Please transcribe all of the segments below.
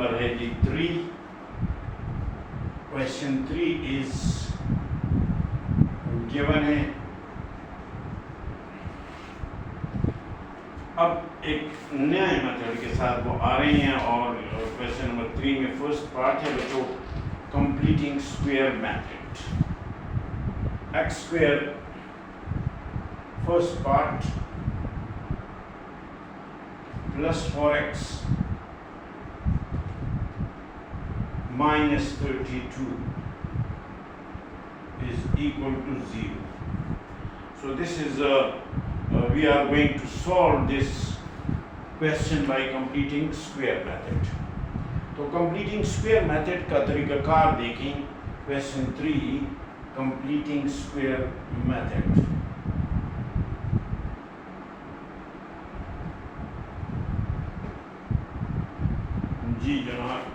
Number ہے جی 3. Question 3 is given ہے. اب ایک نیا میتھڈ کے ساتھ وہ آ رہی ہیں اور کویشچن نمبر 3 میں فرسٹ پارٹ ہے بچوں completing square method. X square first part plus 4x minus 32 is equal to 0. So this is we are going to solve this question by completing square method. تو completing square method کا طریقہ کار دیکھیں. Question 3 completing square method. جی جناب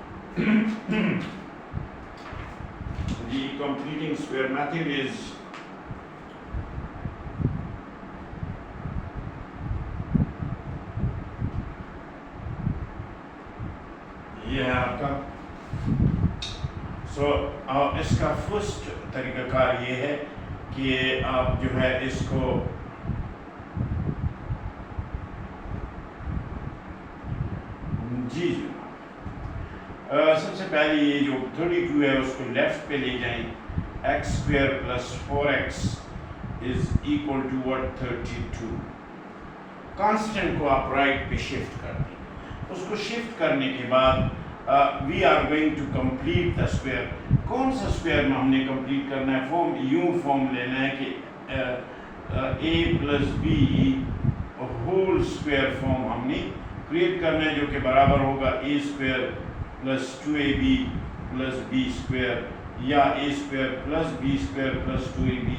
the completing square method is یہ ہے آپ کا. سو اس کا فرسٹ طریقہ کار یہ ہے کہ آپ جو ہے اس کو جی سب سے پہلے یہ جو 32 ہے اس کو لیفٹ پہ لے جائیں. x square plus 4x is equal to what 32. Constant کو آپ رائٹ پہ شفٹ کر دیں. اس کو شفٹ کرنے کے بعد we are going to complete the square. کون سا اسکوئر میں ہم نے کمپلیٹ کرنا ہے؟ فارم یوں فارم لینا ہے کہ a plus b whole square form ہم نے کریٹ کرنا ہے جو کہ برابر ہوگا a square plus 2ab plus b square یا a square plus b square plus 2ab.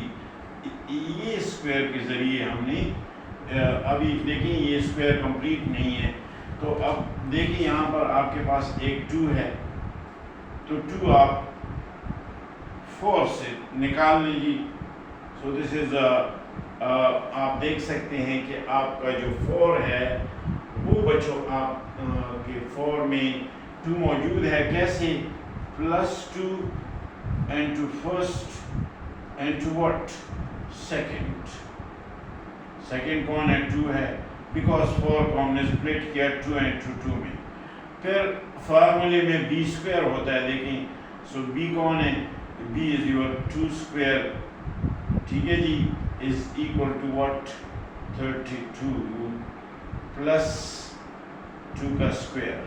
یہ اسکوئر کے ذریعے ہم نے ابھی دیکھیں یہ اسکوئر کمپلیٹ نہیں ہے تو اب دیکھیں یہاں پر آپ کے پاس ایک 2 ہے تو 2 آپ 4 سے نکال لیجیے. سو دس از آپ دیکھ سکتے ہیں کہ آپ کا جو 4 ہے وہ بچوں آپ کے 4 میں 2 موجود ہے. کیسے؟ +2 into first into what second. Second کون ہے؟ 2 ہے بیکاز 4 کو ہم نے سپلٹ کیا 2 into 2 میں. پھر فارمولے میں b اسکوئر ہوتا ہے دیکھیں. سو b کون ہے؟ b is your 2 square. ٹھیک ہے جی is equal to what 32 plus 2 کا اسکوئر.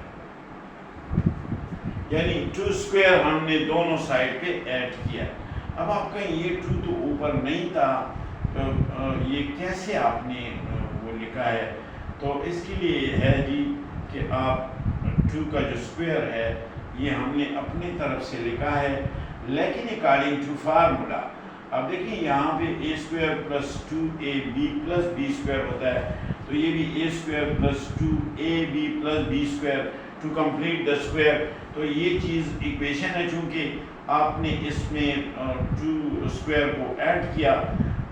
یعنی 2 اسکوئر ہم نے دونوں سائڈ پہ ایڈ کیا. اب آپ کہیں یہ 2 تو اوپر نہیں تھا تو یہ کیسے آپ نے وہ لکھا ہے؟ تو اس کے لیے ہے جی کہ آپ 2 کا جو اسکوئر ہے یہ ہم نے اپنی طرف سے لکھا ہے لیکن اکارڈنگ ٹو فارمولا. اب دیکھیں یہاں پہ a square plus 2ab plus b square ہوتا ہے تو یہ بھی a square plus 2ab plus b square to complete the square. تو یہ چیز ایکویشن ہے چونکہ آپ نے اس میں 2 اسکوئر کو ایڈ کیا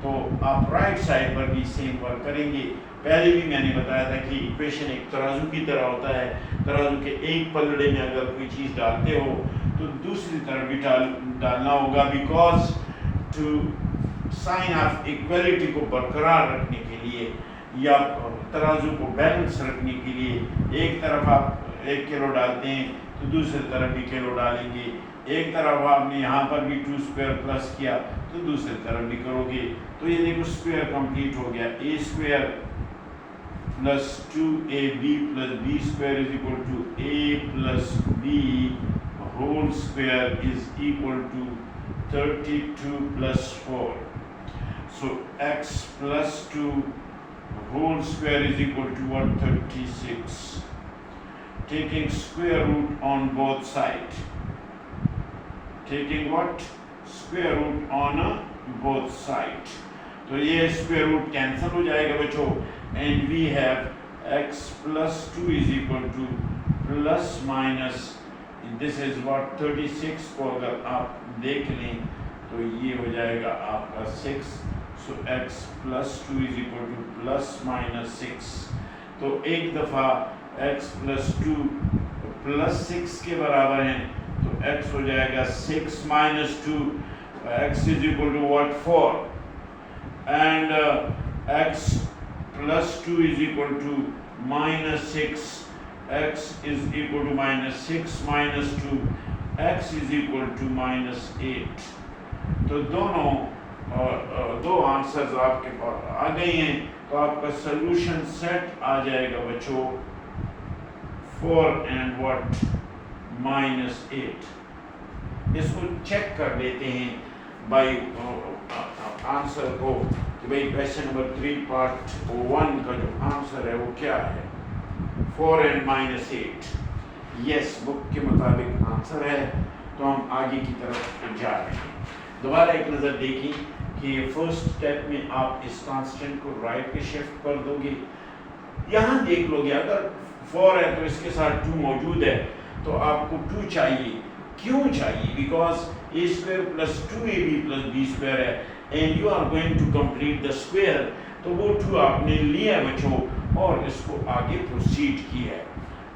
تو آپ رائٹ سائڈ پر بھی سیم ورک کریں گے. پہلے بھی میں نے بتایا تھا کہ ایکویشن ایک ترازو کی طرح ہوتا ہے. ترازو کے ایک پلڑے میں اگر کوئی چیز ڈالتے ہو تو دوسری طرف بھی ڈالنا ہوگا because to sign of equality کو برقرار رکھنے کے لیے یا ترازو کو بیلنس رکھنے کے لیے ایک طرف آپ 1 کلو ڈالتے ہیں تو دوسری طرف بھی کلو ڈالیں گے. ایک طرف آپ نے یہاں پر بھی 2 اسکوئر پلس کیا تو دوسری طرف بھی کرو گے. تو یہ دیکھو اسکوئر کمپلیٹ ہو گیا. a square plus 2ab plus b square is equal to a plus b whole square is equal to 32 plus 4. So x plus 2 whole square is equal to what? 36. Taking square root on both sides. Taking what? Square root on both sides. تو یہ square root cancel ہو جائے گا بچوں and we have x plus 2 is equal to plus minus this is what 36 کو اگر آپ دیکھ لیں تو یہ ہو جائے گا آپ کا 6. So x plus 2 is equal to plus minus 6. تو ایک دفعہ x plus 2 پلس 6 کے برابر ہیں تو x ہو جائے گا 6 minus 2 x is equal to what 4 and x plus 2 is equal to minus 6 x is equal to minus 6 minus 2 x is equal to minus 8 تو دونوں دو آنسرز آپ کے پاس آ گئی ہیں تو آپ کا سلوشن سیٹ آ جائے گا بچوں 4 and what minus 8 اس کو چیک کر لیتے ہیں بائی آنسر کو کہ بھئی کویسچن نمبر 3 پارٹ 1 کا جو آنسر ہے وہ کیا ہے 4 and minus 8 یس بک کے مطابق آنسر ہے تو ہم آگے کی طرف جا رہے ہیں دوبارہ ایک نظر دیکھیں کہ فرسٹ اسٹیپ میں آپ اس کانسٹنٹ کو رائٹ پہ شفٹ کر دو گے یہاں دیکھ لو گے اگر 4 ہے تو اس کے ساتھ 2 موجود ہے تو آپ کو 2 چاہیے کیوں چاہیے because a square plus 2ab plus b square ہے and you are going to complete the square تو وہ 2 آپ نے لیا بچوں اور اس کو آگے پروسیڈ کیا ہے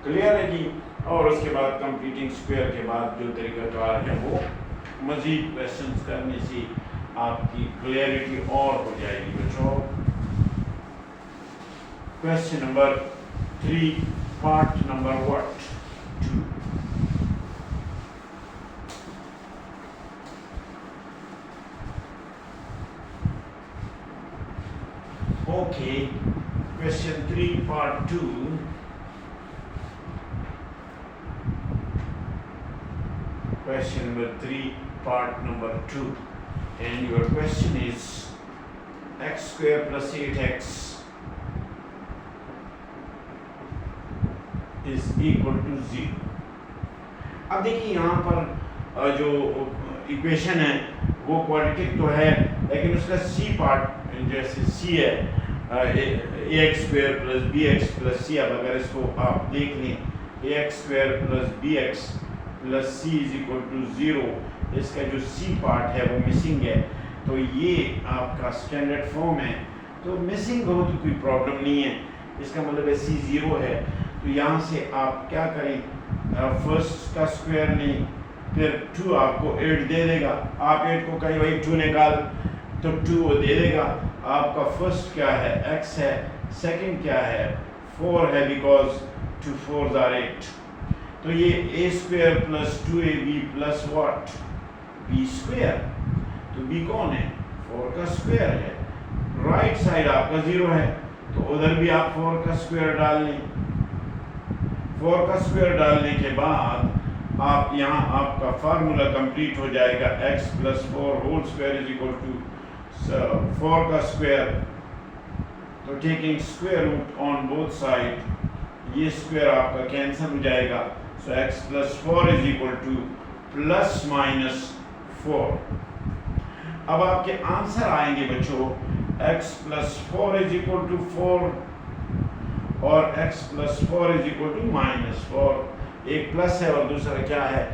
کلیئر ہے جی اور اس کے بعد کمپلیٹنگ اسکوئر کے بعد جو طریقہ کار ہے وہ مزید کویسچنز کرنے سے آپ کی کلیئرٹی اور ہو جائے گی بچوں question number 3 part number what 2 okay question 3 part 2 question number 3 part number 2 and your question is x square plus 8x is equal to 0 اب دیکھیں یہاں پر جو ایکویشن ہے وہ کوالٹیٹیو تو ہے لیکن اس کا سی پارٹ جیسے سی ہے a x square plus b x plus c اب اگر اس کو آپ دیکھ لیں a x square plus b x plus c is equal to 0 اس کا جو سی پارٹ ہے وہ مسنگ ہے تو یہ آپ کا اسٹینڈرڈ فارم ہے تو مسنگ ہو تو کوئی پرابلم نہیں ہے اس کا مطلب ہے سی 0 ہے تو یہاں سے آپ کیا کریں فرسٹ کا اسکوائر نہیں پھر 2 آپ کو 8 دے دے گا آپ 8 کو کہیں بھائی 2 نکال تو 2 وہ دے دے گا آپ کا فرسٹ کیا ہے x ہے سیکنڈ کیا ہے 4 ہے بیکاز 2 4s are 8 تو یہ a square plus 2ab plus what b square تو b کون ہے 4 کا اسکوائر ہے رائٹ سائڈ آپ کا 0 ہے تو ادھر بھی آپ 4 کا اسکوائر ڈال لیں 4 کا اسکوائر ڈالنے کے بعد آپ یہاں آپ کا فارمولا کمپلیٹ ہو جائے گا x plus 4 whole square is equal to 4 کا اسکوائر تو taking square root on both side یہ اسکوائر آپ کا کینسل ہو جائے گا سو x plus 4 is equal to plus minus 4 اب آپ کے آنسر آئیں گے بچوں x plus 4 is equal to 4 اور x plus 4 is equal to minus 4 ایک پلس ہے اور دوسرا کیا ہے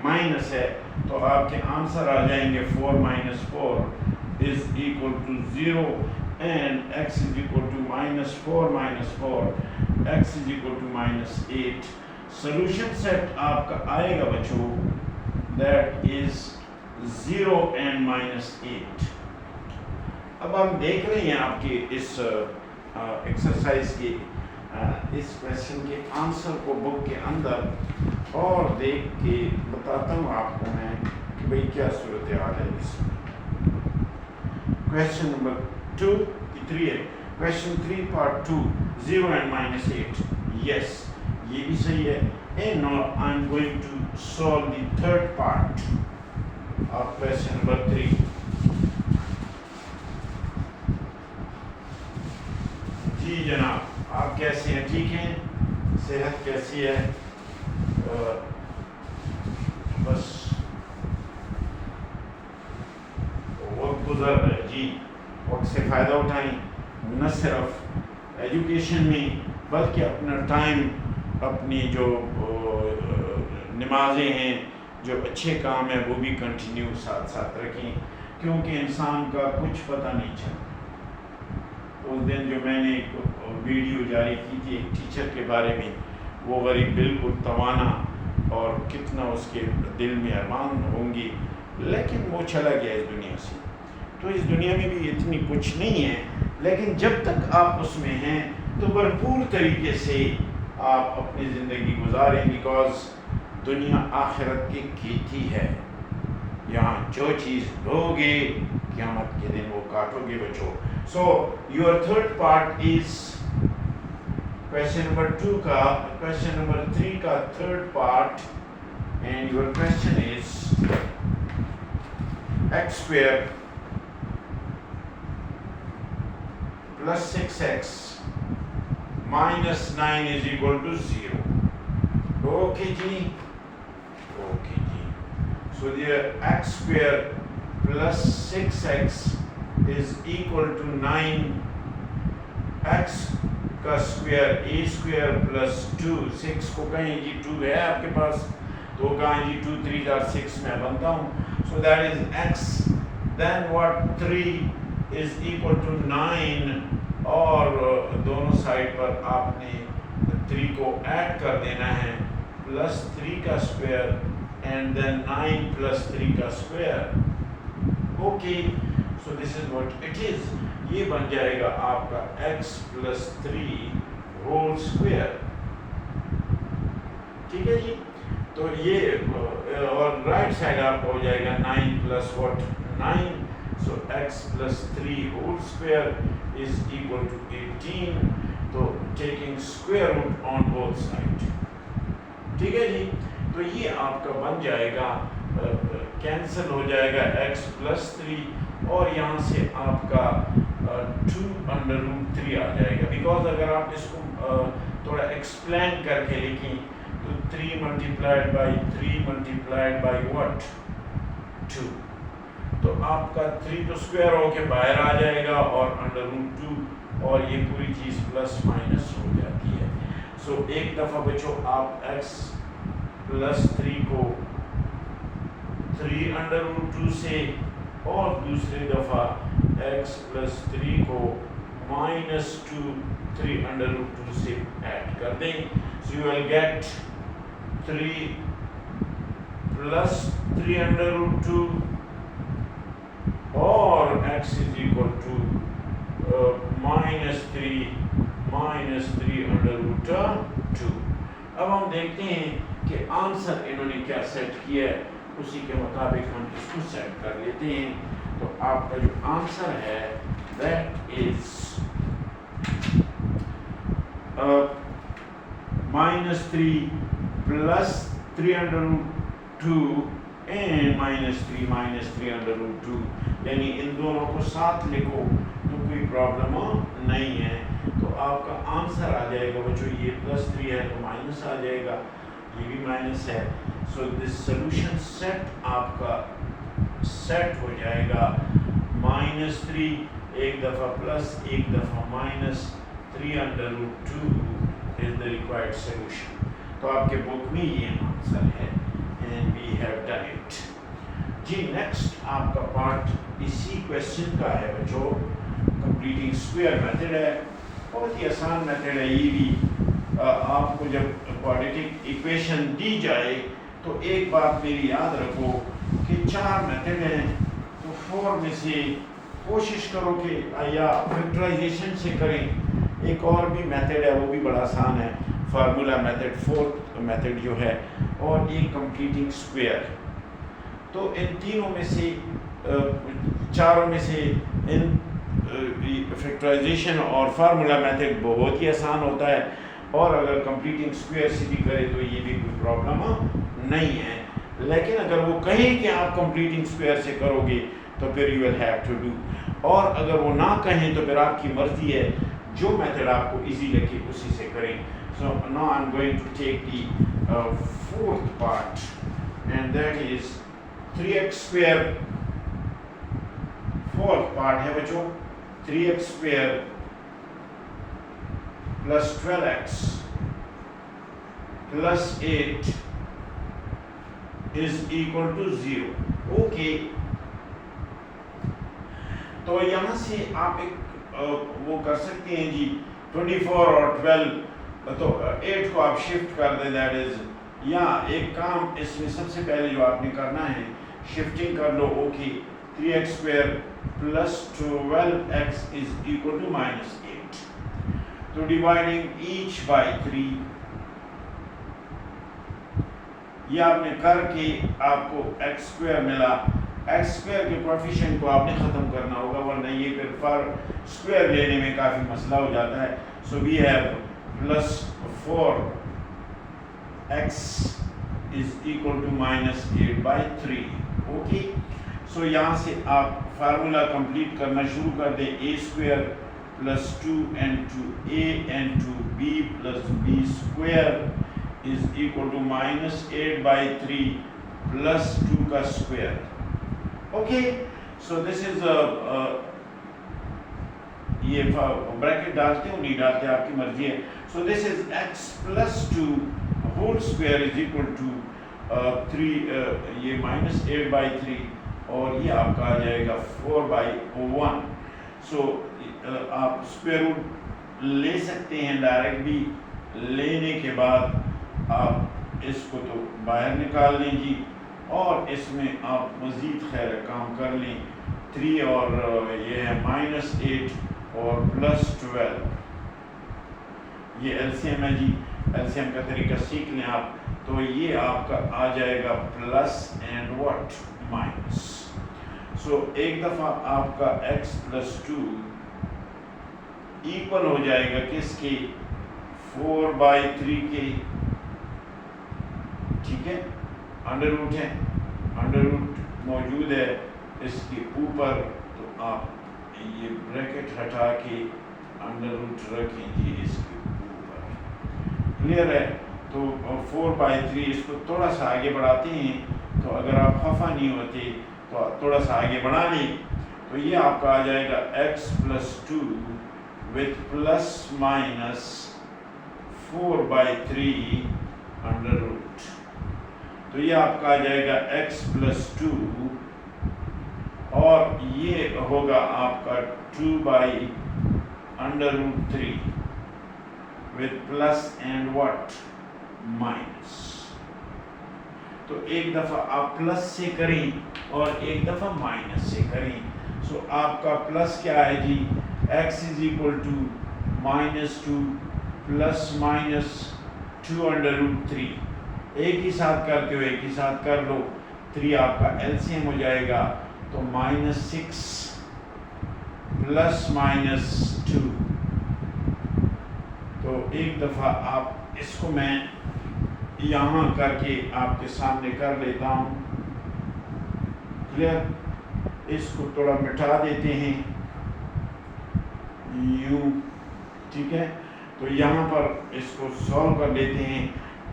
مائنس ہے تو آپ کے آنسر آ جائیں گے 4 minus 4 is equal to 0 and x is equal to minus 4 minus 4 x is equal to minus 8 solution set آپ کا آئے گا بچوں that is 0 and minus 8 اب ہم دیکھ رہے ہیں آپ کے اس ایکسرسائز کے اس کویسچن کے آنسر کو بک کے اندر اور دیکھ کے بتاتا ہوں آپ کو میں کہ بھئی کیا صورتحال ہے اس میں کویسچن نمبر 2 3 ہے question 3 part 2 0 and minus 8 yes یہ بھی صحیح ہے and now I'm going to solve the third part of question number 3 جی جناب آپ کیسے ہیں ٹھیک ہیں صحت کیسی ہے بس وقت گزر رہا ہے جی وقت سے فائدہ اٹھائیں نہ صرف ایجوکیشن میں بلکہ اپنا ٹائم اپنی جو نمازیں ہیں جو اچھے کام ہیں وہ بھی کنٹینیو ساتھ ساتھ رکھیں کیونکہ انسان کا کچھ پتہ نہیں چلتا اس دن جو میں نے ایک ویڈیو جاری کی تھی ایک ٹیچر کے بارے میں وہ غریب بالکل توانا اور کتنا اس کے دل میں ارمان ہوں گی، لیکن وہ چلا گیا اس دنیا سے. تو اس دنیا میں بھی اتنی کچھ نہیں ہے، لیکن جب تک آپ اس میں ہیں تو بھرپور طریقے سے آپ اپنی زندگی گزاریں، بیکاز دنیا آخرت کی کھیتی ہے. یہاں جو چیز لوگے قیامت کے دن وہ کاٹو گے بچو. So your third part is question number 2 کا question number 3 کا third part, and your question is x square plus 6x minus 9 is equal to 0. Okay ji, okay ji. So the x square plus 6x is equal to 9. x کا square اے square plus 2، 6 کو کہیں جی 2 ہے آپ کے پاس تو کہیں جی 2 3 are 6 میں بنتا ہوں. So that is X. Then what 3 is equal to 9، اور دونوں سائڈ پر آپ نے 3 کو ایڈ کر دینا ہے، پلس 3 کا اسکوائر اینڈ دین 9 پلس 3 کا square. Okay, so this is what it is. یہ بن جائے گا آپ کا x پلس 3 ہول اسکوائر. ٹھیک ہے جی. تو یہ اور رائٹ سائڈ آپ کو ہو جائے گا 9 plus what 9. So x plus 3 whole square is equal to 18. تو taking square root on both side. ٹھیک ہے جی. تو یہ آپ کا بن جائے گا، کینسل ہو جائے گا x پلس 3، اور یہاں سے آپ کا 2 انڈر روٹ 3 آ جائے گا. بیکاز اگر آپ اس کو تھوڑا ایکسپلین کر کے لکھیں تو 3 multiplied by 3 multiplied by what 2، تو آپ کا 3 تو اسکوائر ہو کے باہر آ جائے گا اور انڈر روٹ 2، اور یہ پوری چیز پلس مائنس ہو جاتی ہے. سو ایک دفعہ بچو آپ x پلس 3 کو 3 انڈر روٹ 2 سے، اور دوسری دفعہ x پلس 3 کو مائنس 2 3 انڈر روٹ 2 سے ایڈ کر دیں. So you will get 3 plus 3 under root 2 اور x is equal to minus 3 under root 2. اب ہم دیکھتے ہیں کہ آنسر انہوں نے کیا سیٹ کیا ہے، اسی کے مطابق ہم اس کو سیٹ کر لیتے ہیں. تو آپ کا جو آنسر ہے that is minus 3 plus 3 under root 2 and minus 3 under root 2، یعنی ان دونوں کو ساتھ لکھو تو کوئی پرابلم نہیں ہے. تو آپ کا آنسر آ جائے گا بچوں، یہ پلس 3 ہے تو مائنس آ جائے گا، یہ بھی مائنس ہے. سو دس سولوشن سیٹ آپ کا سیٹ ہو جائے گا مائنس 3 ایک دفعہ پلس ایک دفعہ minus 3 under root 2 is the required solution. تو آپ کے بک میں یہ آنسر ہے and we have done it. جی نیکسٹ آپ کا پارٹ اسی کویشچن کا ہے بچوں، کمپلیٹنگ اسکوائر میتھڈ ہے. بہت ہی آسان میتھڈ ہے یہ بھی. آپ کو جب کوڈریٹک ایکویشن دی جائے تو ایک بات میری یاد رکھو کہ 4 میتھڈ ہیں، تو 4 میں سے کوشش کرو کہ یا فیکٹرائزیشن سے کریں. ایک اور بھی میتھڈ ہے وہ بھی بڑا آسان ہے، فارمولا میتھڈ، 4تھ میتھڈ جو ہے، اور ایک کمپلیٹنگ اسکوائر. تو ان تینوں میں سے چاروں میں سے ان فیکٹرائزیشن اور فارمولا میتھڈ بہت ہی آسان ہوتا ہے، اور اگر کمپلیٹنگ اسکوائر سے بھی کرے تو یہ بھی کوئی پرابلم نہیں ہے. لیکن اگر وہ کہیں کہ آپ کمپلیٹنگ اسکوائر سے کرو گے تو پھر you will have to do, اور اگر وہ نہ کہیں تو پھر آپ کی مرضی ہے، جو میتھڈ آپ کو ایزی لگے اسی سے کریں. So now I am going to take the 4th part and that is 3x square. 4th part ہے بچوں 3x square plus 12x plus 8 is equal to 0. Okay, تو یہاں سے آپ ایک وہ کر سکتے ہیں جی 24 اور 12 تو 8 کو آپ شفٹ کر دیں، دیٹ از، یا ایک کام اس میں سب سے پہلے جو آپ نے کرنا ہے شفٹنگ کر لو. Okay 3x² plus 12x is equal to -8. تو dividing each by 3 یہ آپ نے کر کے آپ کو x² ملا. x² کے کوفیشنٹ کو آپ نے ختم کرنا ہوگا ورنہ یہ پھر پر اسکوائر لینے میں کافی مسئلہ ہو جاتا ہے. So we have +4x is equal to -8/3. Okay so یہاں سے آپ فارمولا کمپلیٹ کرنا شروع کر دیں. a² plus 2n2a n2 b plus b² is equal to -8/3 plus 2 کا square. Okay, so this is یہ بریکٹ ڈالتے ہو نہیں ڈالتے آپ کی مرضی ہے. So this is x plus 2 whole square is equal to 3 یہ -8/3 اور یہ آپ کا آ جائے گا 4/1. سو آپ اسکوائر روٹ لے سکتے ہیں ڈائریکٹ بھی. لینے کے بعد آپ اس کو تو باہر نکال لیں جی اور اس میں آپ مزید خیر کام کر لیں. 3 اور یہ ہے -8 اور +12 یہ LCM ہے جی. LCM کا طریقہ سیکھ لیں آپ. تو یہ آپ کا آ جائے گا پلس اینڈ واٹ مائنس. سو ایک دفعہ آپ کا x + 2 ایکول ہو جائے گا کس کے 4/3 کے. ٹھیک ہے انڈر روٹ ہے انڈر روٹ موجود ہے اس کے اوپر. تو آپ یہ بریکٹ ہٹا کے انڈر روٹ رکھیں جی اس کے اوپر. کلیئر ہے. تو 4/3 اس کو تھوڑا سا آگے بڑھاتے ہیں. تو اگر آپ خفا نہیں ہوتے تو تھوڑا سا آگے بڑھا لیں. تو یہ آپ کا آ جائے گا x + 2 with ± 4/3 انڈر روٹ. تو یہ آپ کا آ جائے گا x + 2 اور یہ ہوگا آپ کا 2/√3 with plus and what minus. تو ایک دفعہ آپ پلس سے کریں اور ایک دفعہ مائنس سے کریں. سو آپ کا پلس کیا ہے جی x is equal to -2 ± 2√3. ایک ہی ساتھ کرتے ہو ایک ہی ساتھ کر لو. 3 آپ کا LCM ہو جائے گا تو -6 ± 2. تو ایک دفعہ آپ اس کو میں یہاں کر کے آپ کے سامنے کر لیتا ہوں. کلیئر. اس کو تھوڑا مٹا دیتے ہیں یوں. ٹھیک ہے. تو یہاں پر اس کو سولو کر لیتے ہیں.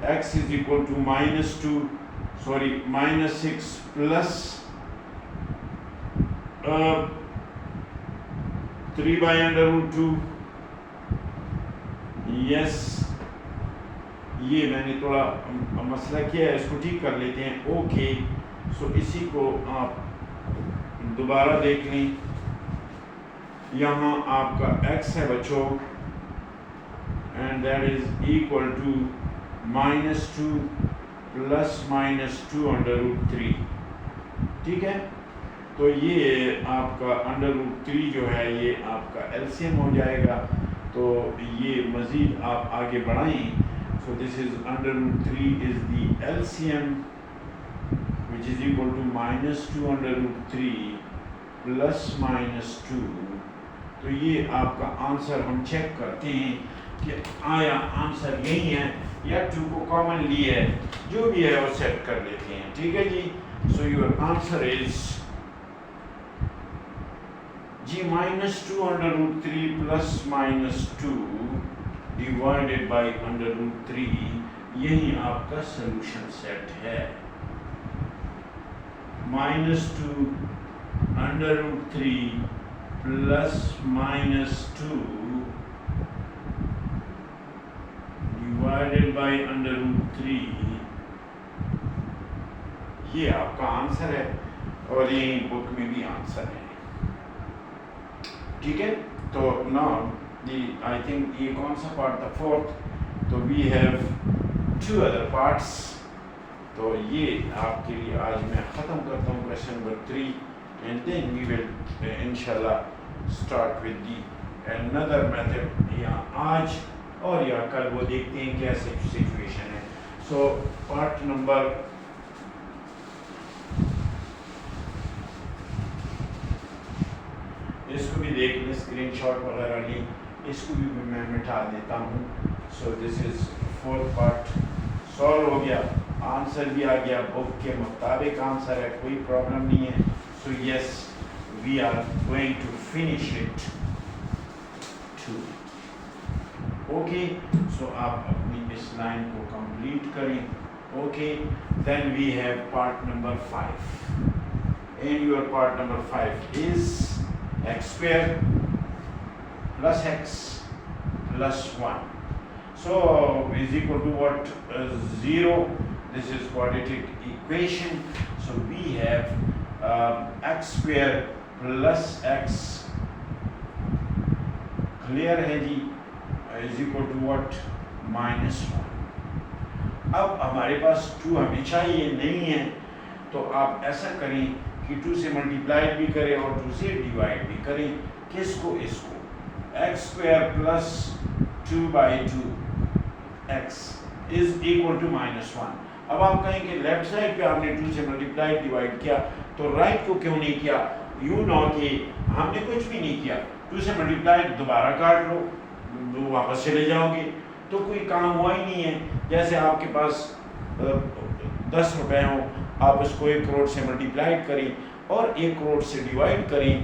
x is equal to -2 sorry -6 plus 3/√2. یس یہ میں نے تھوڑا مسئلہ کیا ہے اس کو ٹھیک کر لیتے ہیں. اوکے سو اسی کو آپ دوبارہ دیکھ لیں. یہاں آپ کا x ہے بچوں and that is equal to -2 ± 2√3. ٹھیک ہے. تو یہ آپ کا √3 جو ہے یہ آپ کا LCM ہو جائے گا. تو یہ مزید آپ آگے بڑھائیں. So this is √3 is the LCM which is equal to -2√3 ± 2. تو یہ آپ کا آنسر ہم چیک کرتے ہیں کہ آیا آنسر یہی ہے یا 2 کو کامن لی ہے. جو بھی ہے وہ سیٹ کر لیتے ہیں. ٹھیک ہے جی. سو یور آنسر از جی -2√3 ± 2 ڈیوائڈیڈ بائی √3. یہی آپ کا سلوشن سیٹ ہے. -2√3 ± 2 ڈیوائڈیڈ بائی √3 یہ آپ کا آنسر ہے اور یہی بک میں بھی آنسر ہے. ٹھیک ہے. تو نا آئی تھنک یہ کون سا پارٹ تھا 4th تو وی ہیو 2 other parts. تو یہ آپ کے لیے آج میں ختم کرتا ہوں کویشچن نمبر 3 اینڈ دین وی ول انشاءاللہ start with the another method یا آج اور یا کل وہ دیکھتے ہیں کیا سچویشن ہے. سو پارٹ نمبر اس کو بھی دیکھ لیں, اسکرین شاٹ وغیرہ لیں, اس کو بھی میں مٹا دیتا ہوں. سو دس از 4th پارٹ سالو ہو گیا, آنسر بھی آ گیا, بک کے مطابق آنسر ہے, کوئی پرابلم نہیں ہے. So yes we are going to finish it too. Okay, so آپ اپنی اس لائن کو کمپلیٹ کریں. Okay, then we have part number 5 and your part number 5 is x square plus x plus 1. So is equal to what? 0. This is quadratic equation. So we have x square plus x, clear ہے جی, is equal to what? minus 1. اب ہمارے پاس 2 ہمیشہ یہ نہیں ہے, تو آپ ایسا کریں کہ 2 سے ملٹیپلائی بھی کریں اور 2 سے ڈیوائڈ بھی کریں. کس کو؟ اس کو. x square plus 2/2 x is equal to -1. اب آپ کہیں کہ لیفٹ سائڈ پہ آپ نے 2 سے ملٹیپلائی ڈیوائڈ کیا, تو رائٹ کو کیوں نہیں کیا؟ یو نو کہ ہم نے کچھ بھی نہیں کیا. 2 سے ملٹیپلائی دوبارہ کاٹ لو, واپس چلے جاؤ گے, تو کوئی کام ہوا ہی نہیں ہے. جیسے آپ کے پاس 10 روپے ہوں, آپ اس کو 1 کروڑ سے ملٹیپلائی کریں اور 1 کروڑ سے ڈیوائڈ کریں,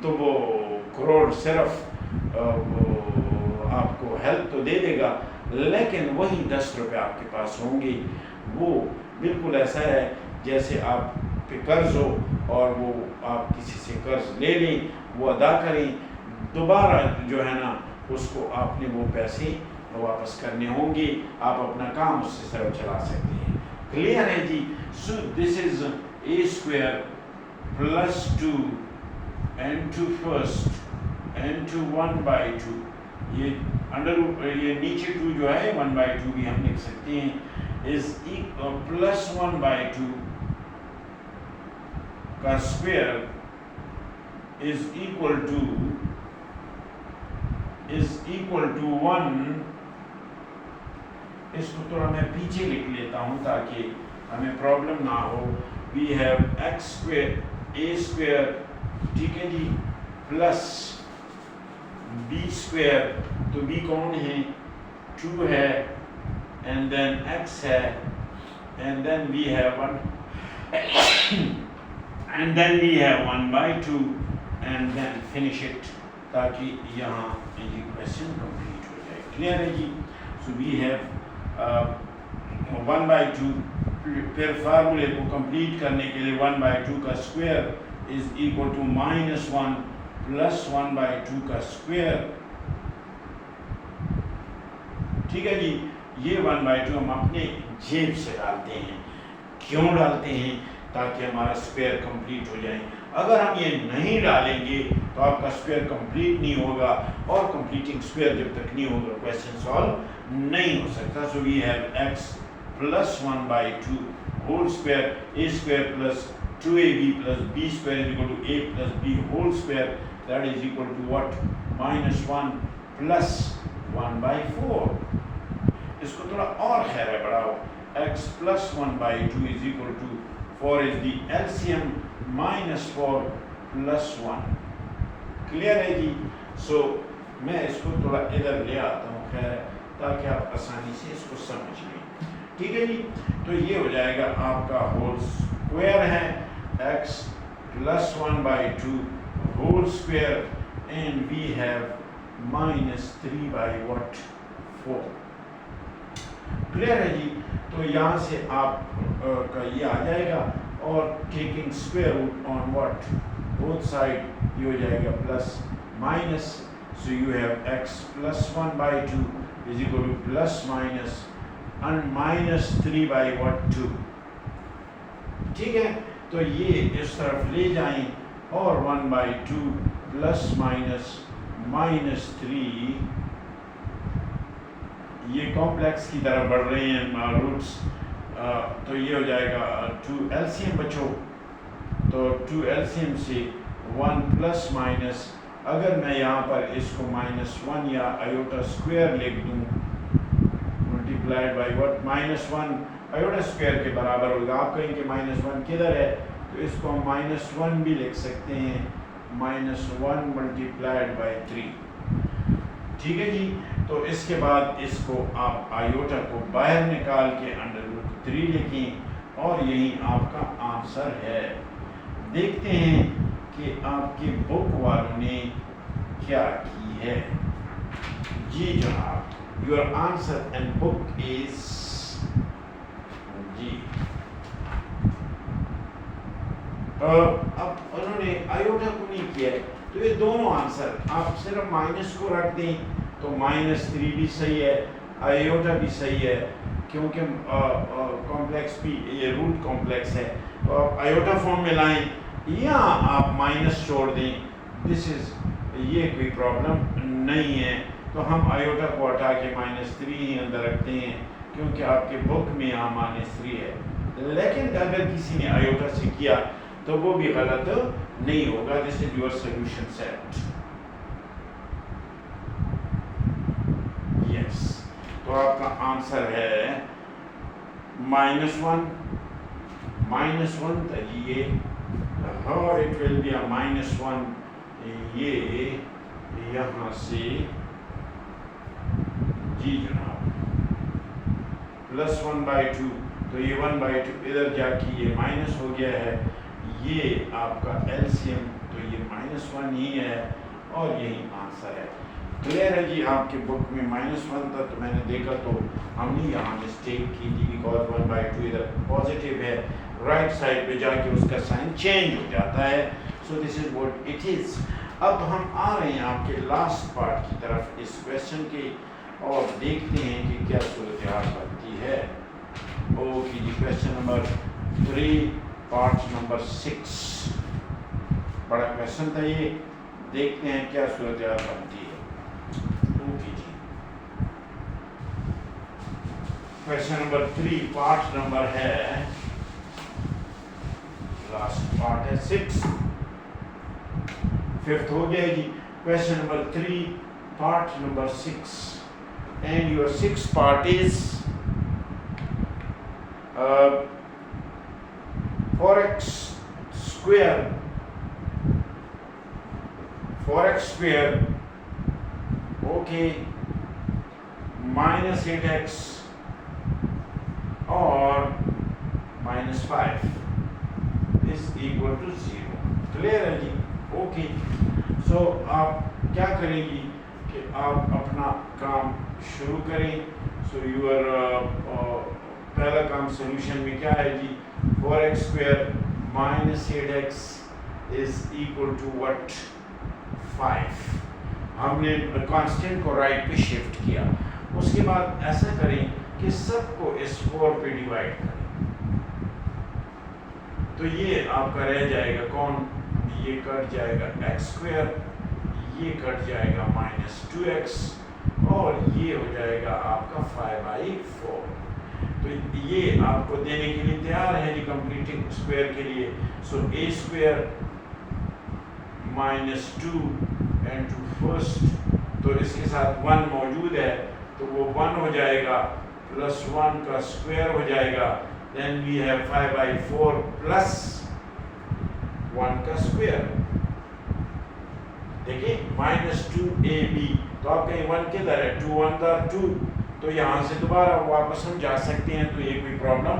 تو وہ کروڑ صرف آپ کو ہیلپ تو دے دے گا, لیکن وہی 10 روپے آپ کے پاس ہوں گے. وہ بالکل ایسا ہے جیسے آپ پہ قرض ہو اور وہ آپ کسی سے قرض لے لیں, وہ ادا کریں, دوبارہ جو ہے نا اس کو آپ نے وہ پیسے واپس کرنے ہوں گے, آپ اپنا کام اس سے صرف چلا سکتے ہیں. کلیئر ہے جی. سو دس از a square plus 2 and 2 first and to 1/2. یہ یہ نیچے 2 جو ہے 1/2 بھی ہم لکھ سکتے ہیں, is plus 1/2 کا اسکوئر is equal to 1. اس کو تھوڑا میں پیچھے لکھ لیتا ہوں تاکہ ہمیں پرابلم نہ ہو. We have x square a square, ٹھیک ہے جی, پلس b square, تو b کون ہے؟ 2 ہے, and then x ہے, and then we have 1 and then we have 1/2 and then finish it, تاکہ یہاں یہ کویشچن کمپلیٹ ہو جائے. کلیئر ہے جی. So we have 1/2. پھر فارمولے کو کمپلیٹ کرنے کے لیے 1/2 کا square is equal to -1 plus 1/2 کا اسکوئر. ٹھیک ہے جی. یہ 1/2 ہم اپنے جیب سے ڈالتے ہیں. کیوں ڈالتے ہیں؟ تاکہ ہمارا اسکوئر کمپلیٹ ہو جائے. اگر ہم یہ نہیں ڈالیں گے تو آپ کا اسکوئر کمپلیٹ نہیں ہوگا, اور کمپلیٹنگ اسکوئر جب تک نہیں ہوگا کویشچن سالو نہیں ہو سکتا. سو we have x plus 1/2 whole square, a square plus 2ab plus b square is equal to a plus b whole square, that is equal to what? -1 plus 1/4. اس کو تھوڑا اور خیر ہے بڑھاؤ. x plus 1/2 is equal to 4 is the LCM, -4 plus 1. Clear ہے جی. سو میں اس کو تھوڑا ادھر لے آتا ہوں خیر, تاکہ آپ آسانی سے اس کو سمجھ لیں. ٹھیک ہے جی. تو یہ ہو جائے گا آپ کا ہول اسکوئر ہے x plus 1/2 whole square, and we have -3/4. Clear ہے جی. تو یہاں سے آپ کا یہ آ جائے گا, اور taking square root on what both side یہ ہو جائے گا plus minus. So you have x plus 1/2 is equal to plus minus and -3/2. ٹھیک ہے. تو یہ اس طرف لے جائیں, اور 1/2 plus minus -3 یہ کمپلیکس کی طرف بڑھ رہے ہیں روٹس، تو یہ ہو جائے گا 2 LCM بچو، تو 2 LCM سے 1 پلس مائنس، اگر میں یہاں پر اس کو -1 یا آیوٹا اسکوائر لکھ دوں multiplied by what, -1 iota square کے برابر ہوگا. آپ کہیں کہ -1 کدھر ہے، تو اس کو ہم -1 بھی لکھ سکتے ہیں، -1 ملٹیپلائڈ بائی 3. ٹھیک ہے جی. تو اس کے بعد اس کو آپ آیوٹا کو باہر نکال کے √3 لکھیں اور یہی آپ کا آنسر ہے. دیکھتے ہیں کہ آپ کی بک والوں نے کیا کی ہے. جی جناب، یور آنسر ان بک از جی. اب انہوں نے آیوٹا کو نہیں کیا ہے، تو یہ دونوں آنسر آپ صرف مائنس کو رکھ دیں تو -3 بھی صحیح ہے، آیوٹا بھی صحیح ہے، کیونکہ کمپلیکس بھی یہ روٹ کمپلیکس ہے، تو آپ آیوٹا فارم میں لائیں یا آپ مائنس چھوڑ دیں، دس از یہ کوئی پرابلم نہیں ہے. تو ہم آیوٹا کو ہٹا کے -3 ہی اندر رکھتے ہیں، کیونکہ آپ کے بک میں یہاں -3 ہے. لیکن اگر کسی نے آیوٹا سے کیا تو وہ بھی غلط نہیں ہوگا. دس از یور سولوشن سیٹ. یس، تو آپ کا آنسر ہے -1 یہ ہاؤ اٹ ول بی -1 یہ یہاں سے جی جناب +1/2، تو یہ 1/2 ادھر جا کے یہ مائنس ہو گیا ہے. یہ آپ کا LCM، تو یہ -1 ہی ہے اور یہی آنسر ہے. کلیئر ہے جی. آپ کے بک میں -1 تھا تو میں نے دیکھا تو ہم نے یہاں مسٹیک کی تھی، بیکاز 1/2 ادھر پازیٹیو ہے، رائٹ سائڈ پہ جا کے اس کا سائن چینج ہو جاتا ہے. سو دس از واٹ اٹ از. اب ہم آ رہے ہیں آپ کے لاسٹ پارٹ کی طرف اس کویشچن کے، اور دیکھتے ہیں کہ کیا صورتحال بنتی ہے. اوکے جی، کویشچن نمبر 3 پارٹ نمبر 6، بڑا کویشچن تھا یہ. دیکھتے ہیں کیا صورتحال بنتی ہے. اوکے جی، کویشچن نمبر 3 پارٹ نمبر ہے، لاسٹ پارٹ ہے 6، 5th ہو گیا جی. Question number 3 part number 6 and your 6th part is 4x square okay -8x اور -5 is equal to 0. کلیئر ہے جی. اوکے، سو آپ کیا کریں گی کہ آپ اپنا کام شروع کریں. سو یور پہلا کام سولوشن میں کیا ہے جی، 4x square -8x is equal to what 5. ہم نے کانسٹنٹ کو رائٹ پہ شفٹ کیا. اس کے بعد ایسا کریں کہ سب کو اس 4 پہ ڈیوائڈ کریں، تو یہ آپ کا رہ جائے گا کون، یہ کٹ جائے گا x²، یہ کٹ جائے گا -2x، اور یہ ہو جائے گا آپ کا 5/4. تو یہ آپ کو دینے کے لیے تیار ہے جی کمپلیٹنگ اسکوائر کے لیے. سو a² -2 into first، تو اس کے ساتھ 1 موجود ہے تو وہ 1 ہو جائے گا، +1 کا اسکوائر ہو جائے گا. then we have 5/4 plus 1 کا اسکوائر. دیکھیں -2ab، تو آپ کہیں 1 کدھر ہے، 2 1 تھا 2، تو یہاں سے دوبارہ واپس ہم جا سکتے ہیں، تو یہ کوئی پرابلم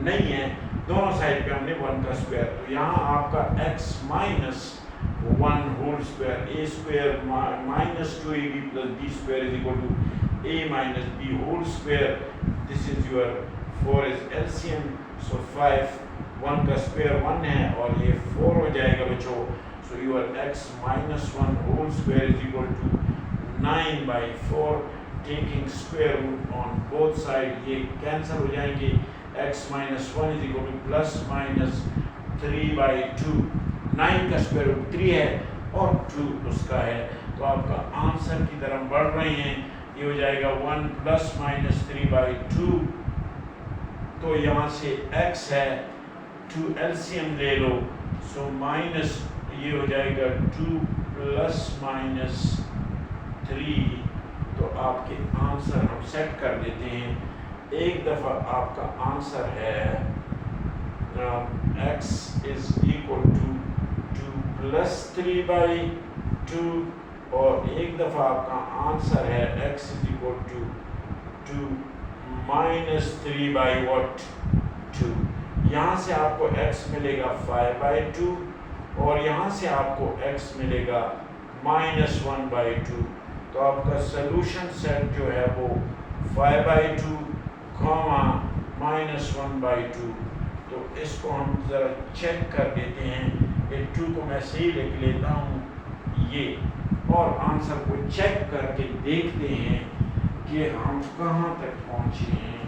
نہیں ہے. دونوں سائڈ پہ ہم نے 1 کا اسکوائر، تو یہاں آپ کا x -1 whole square a² -2ab plus b² is equal to a minus b whole square. This is your 4 is LCM. So 5 1 کا اسکوائر 1 ہے اور یہ 4 ہو جائے گا بچوں. So your x -1 whole square is equal to 9/4. Taking square root on both sides, یہ cancel ہو جائیں گے. x -1 is equal to +-3/2. 9 کا اسکوائر روٹ 3 ہے اور 2 اس کا ہے. تو آپ کا آنسر کی طرف بڑھ رہے ہیں. یہ ہو جائے گا 1 پلس مائنس 3/2. تو یہاں سے x ہے 2 LCM لے لو, سو مائنس یہ ہو جائے گا 2 پلس مائنس 3. تو آپ کے آنسر ہم سیٹ کر دیتے ہیں. ایک دفعہ آپ کا آنسر ہے x is equal to 2 plus 3/2, اور ایک دفعہ آپ کا آنسر ہے x is equal to 2 minus 3/2. یہاں سے آپ کو x ملے گا 5/2 اور یہاں سے آپ کو x ملے گا -1/2. تو آپ کا سلوشن سیٹ جو ہے وہ 5/2 -1/2. تو اس کو ہم ذرا چیک کر دیتے ہیں. یہ 2 کو میں صحیح لکھ لیتا ہوں یہ, اور آنسر کو چیک کر کے دیکھتے ہیں کہ ہم کہاں تک پہنچے ہیں.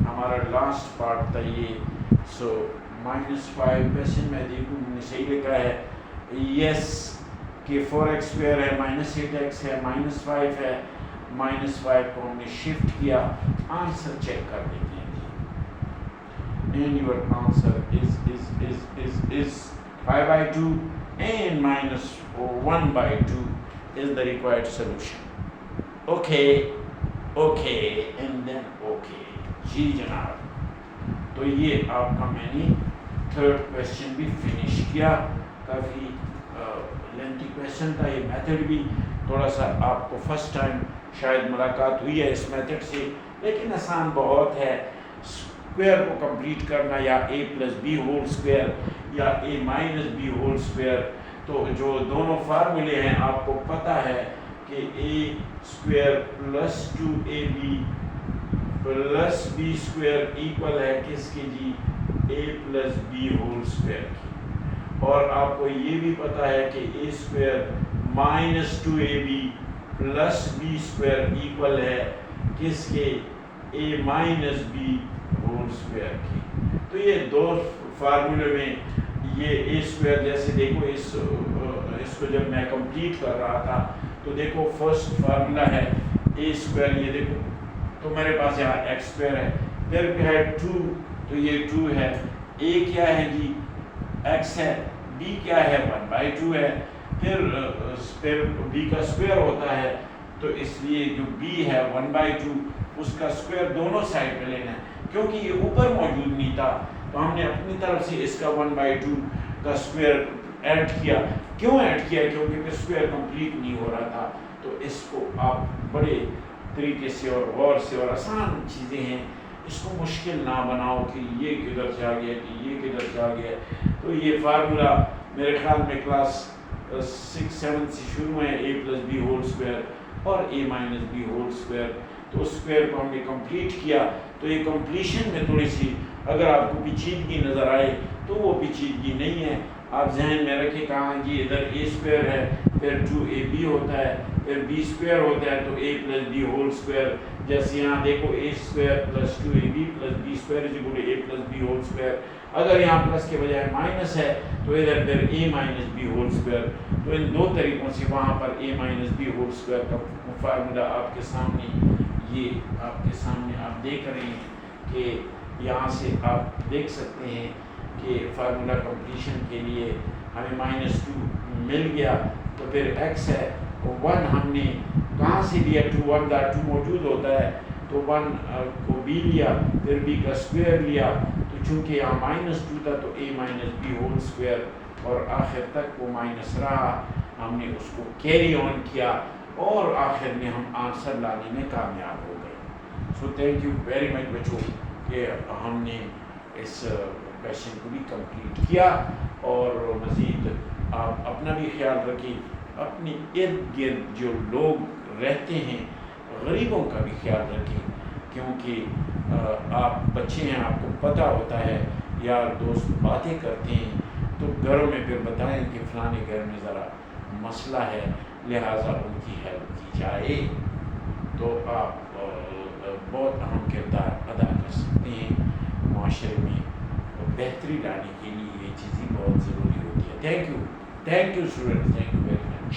ہمارا لاسٹ پارٹ تھا یہ. سو -5 ویسے میں دیکھوں میں نے صحیح لکھا ہے یس کہ 4x² ہے, -8x ہے, -5 ہے. -5 کو ہم نے شفٹ کیا. آنسر چیک کر دیتے ہیں. And your answer is 5/2 and -1/2 is the required solution. Okay, and then okay. جی جناب, تو یہ آپ کا میں نے تھرڈ کویشچن بھی فنش کیا. کافی لینتھی کویشچن تھا یہ. میتھڈ بھی تھوڑا سا آپ کو فرسٹ ٹائم شاید ملاقات ہوئی ہے اس میتھڈ سے, لیکن آسان بہت ہے. اسکوئر کو کمپلیٹ کرنا, یا a + b ہول اسکوئر یا a - b ہول اسکوئر. تو جو دونوں فارمولے ہیں آپ کو پتہ ہے کہ a² + 2ab + b² ایکول ہے کس کی جی, a + b ہول اسکوئر کی. اور آپ کو یہ بھی پتہ ہے کہ a² - 2ab + b² ایکول ہے کس کے, a - b ہول اسکوئر کی. تو یہ دو فارمولے میں یہ a² جیسے دیکھو اس کو جب میں کمپلیٹ کر رہا تھا تو دیکھو فرسٹ فارمولا ہے a², یہ دیکھو تو میرے پاس یہاں x² ہے, پھر ہے 2, تو یہ 2 ہے. a کیا ہے جی, x ہے. b کیا ہے, 1/2 ہے. پھر b کا اسکوئر ہوتا ہے, تو اس لیے جو b ہے 1/2 اس کا اسکوئر دونوں سائڈ پہ لینا ہے. کیونکہ یہ اوپر موجود نہیں تھا تو ہم نے اپنی طرف سے اس کا 1/2 کا اسکوئر ایڈ کیا. کیوں ایڈ کیا, کیونکہ پھر اسکوئر کمپلیٹ نہیں ہو رہا تھا. تو اس کو آپ بڑے طریقے سے اور غور سے, اور آسان چیزیں ہیں, اس کو مشکل نہ بناؤ کہ یہ کدھر سے آ گیا کہ یہ کدھر سے آ گیا. تو یہ فارمولا میرے خیال میں کلاس 6-7 سے شروع ہے, a + b ہول اسکوئر اور a - b ہول اسکوئر. تو اس اسکوئر کو ہم نے کمپلیٹ کیا. تو یہ کمپلیشن میں تھوڑی سی اگر آپ کو پیچیدگی نظر آئے تو وہ پیچیدگی نہیں ہے. آپ ذہن میں رکھیں کہاں جی ادھر a² ہے, پھر 2ab ہوتا ہے, پھر b² ہوتا ہے, تو a + b ہول اسکوئر. جیسے یہاں دیکھو a² + 2ab + b² = a + b whole square. اگر یہاں پلس کے بجائے مائنس ہے تو ادھر پھر a - b ہول اسکوئر. تو ان دو طریقوں سے وہاں پر a - b ہول اسکوئر کا فارمولا آپ کے سامنے, یہ آپ کے سامنے آپ دیکھ رہے ہیں کہ یہاں سے آپ دیکھ سکتے ہیں کہ فارمولا کمپلیشن کے لیے ہمیں -2 مل گیا. تو پھر x ہے 1 ہم نے کہاں سے لیا, 1 موجود ہوتا ہے تو 1 کو b لیا, پھر b کا اسکوئر لیا. تو چونکہ یہاں -2 تھا تو a - b ہول اسکوئر, اور آخر تک وہ مائنس رہا. ہم نے اس کو کیری آن کیا اور آخر میں ہم آنسر لانے میں کامیاب ہو گئے. So thank you very much بچوں کہ ہم نے اس کویشچن کو بھی کمپلیٹ کیا. اور مزید آپ اپنا بھی خیال رکھیں, اپنے ارد گرد جو لوگ رہتے ہیں غریبوں کا بھی خیال رکھیں, کیونکہ آپ بچے ہیں, آپ کو پتہ ہوتا ہے, یار دوست باتیں کرتے ہیں تو گھروں میں پھر بتائیں کہ فلانے گھر میں ذرا مسئلہ ہے, لہٰذا ان کی ہیلپ کی جائے. تو آپ بہت اہم کردار ادا کر سکتے ہیں معاشرے میں, بہتری لانے کے لیے یہ چیزیں بہت ضروری ہوتی ہے. Thank you students, thank you very much.